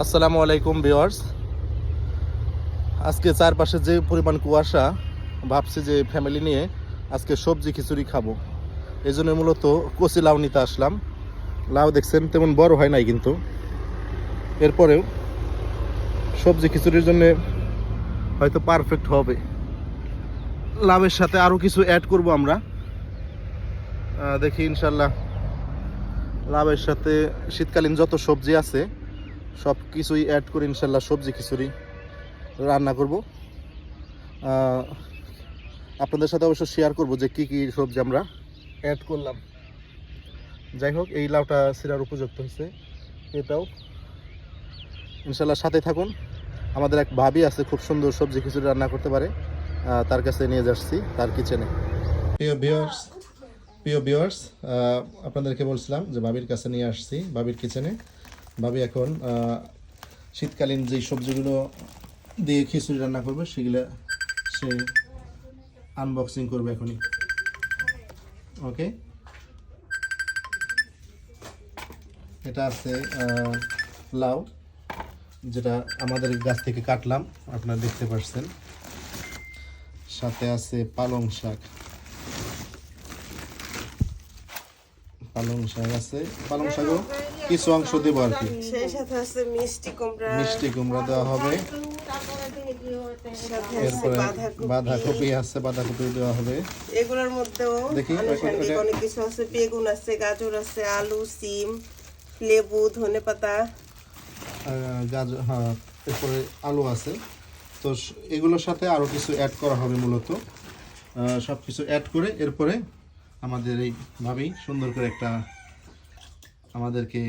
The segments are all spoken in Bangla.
আসসালামু আলাইকুম ভিউয়ার্স। আজকে চারপাশে যে পরিমাণ কুয়াশা, ভাবছি যে ফ্যামিলি নিয়ে আজকে সবজি খিচুড়ি খাবো। এই জন্য মূলত কচি লাউ নিতে আসলাম। লাউ দেখছেন তেমন বড় হয় নাই, কিন্তু এরপরেও সবজি খিচুড়ির জন্য হয়তো পারফেক্ট হবে। লাউয়ের সাথে আরও কিছু অ্যাড করব আমরা, দেখি ইনশাল্লাহ। লাউয়ের সাথে শীতকালীন যত সবজি আছে সব কিছুই অ্যাড করে ইনশাল্লাহ সবজি খিচুড়ি রান্না করব। আপনাদের সাথে অবশ্য শেয়ার করব যে কী কী সবজি আমরা অ্যাড করলাম। যাই হোক, এই লাউটা সিরার উপযুক্ত হয়েছে, এটাও ইনশাল্লাহ সাথে থাকুন। আমাদের এক ভাবি আছে, খুব সুন্দর সবজি খিচুড়ি রান্না করতে পারে, তার কাছে নিয়ে যাচ্ছি তার কিচেনে। প্রিয় ভিউয়ার্স, আপনাদেরকে বলছিলাম যে ভাবির কাছে নিয়ে আসছি, ভাবির কিচেনে। ভাবি এখন শীতকালীন যেই সবজিগুলো দিয়ে খিচুড়ি রান্না করবে সেগুলো সে আনবক্সিং করবে এখনই। ওকে, এটা আছে লাউ, যেটা আমাদের গাছ থেকে কাটলাম, আপনারা দেখতে পাচ্ছেন। সাথে আছে পালং শাক, আছে পালং শাকও কিছু অংশ দেবো আর কি। সেই সাথে আছে মিষ্টি কুমড়া দেওয়া হবে। এরপরে বাঁধাকপি আছে, বাঁধাকপি দেওয়া হবে। এগুলোর মধ্যেও দেখি অনেক কিছু আছে, বেগুন আছে, গাজর আছে, আলু, সিম, লেবু, ধনেপাতা, গাজর, হ্যাঁ, এরপরে আলু আছে। তো এগুলোর সাথে আরও কিছু অ্যাড করা হবে মূলত। সব কিছু অ্যাড করে এরপরে আমাদের এই ভাবি সুন্দর করে একটা আমাদেরকে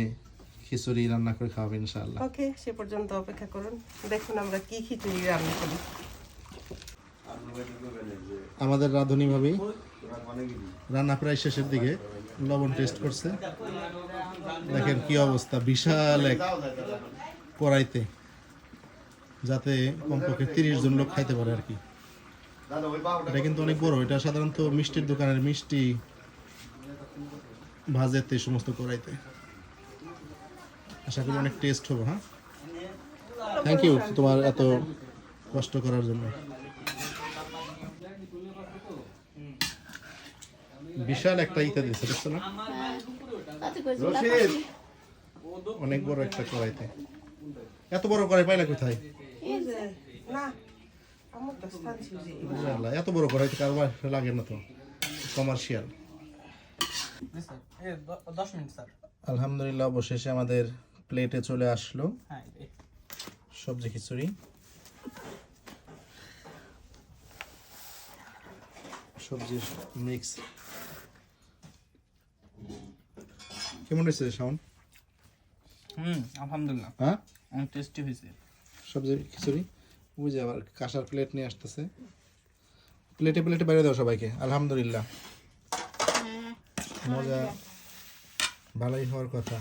খিচুড়ি রান্না করে খাওয়াবে ইনশাআল্লাহ। ওকে, সে পর্যন্ত অপেক্ষা করুন, দেখুন আমরা কি খিচুড়ি রান্না করি। আমাদের রাঁধুনি ভাবি রান্না প্রায় শেষের দিকে, লবণ টেস্ট করছে। দেখেন কি অবস্থা, বিশাল এক কড়াইতে, যাতে কমপক্ষে 30 জন লোক খাইতে পারে আর কি। এটা কিন্তু অনেক বড়। এটা সাধারণত মিষ্টির দোকানের মিষ্টি ভাজেতে সমস্ত কড়াইতে। আশা করি অনেক টেস্ট হবে। হ্যাঁ, থ্যাংক ইউ তোমার এত কষ্ট করার জন্য। বিশাল একটা ইতে দিচ্ছে, দেখছো না? অনেক বড় একটা কড়াইতে। এত বড় কড়াই পাইলা কোথায়? এত বড় কড়াইতে কারবার লাগে না তো, কমার্শিয়াল। আলহামদুলিল্লাহ, অবশেষে আমাদের প্লেটে চলে আসলো সবজি খিচুড়ি। সবজির মিক্স কেমন হয়েছে শাওন? আলহামদুলিল্লাহ, হ্যাঁ, অনেক টেস্টি হয়েছে সবজি খিচুড়ি। বুঝে আবার কাঁসার প্লেট নিয়ে আসতেছে, প্লেটে প্লেটে বাইরে দাও সবাইকে। আলহামদুলিল্লাহ, মজা ভালোই হওয়ার কথা।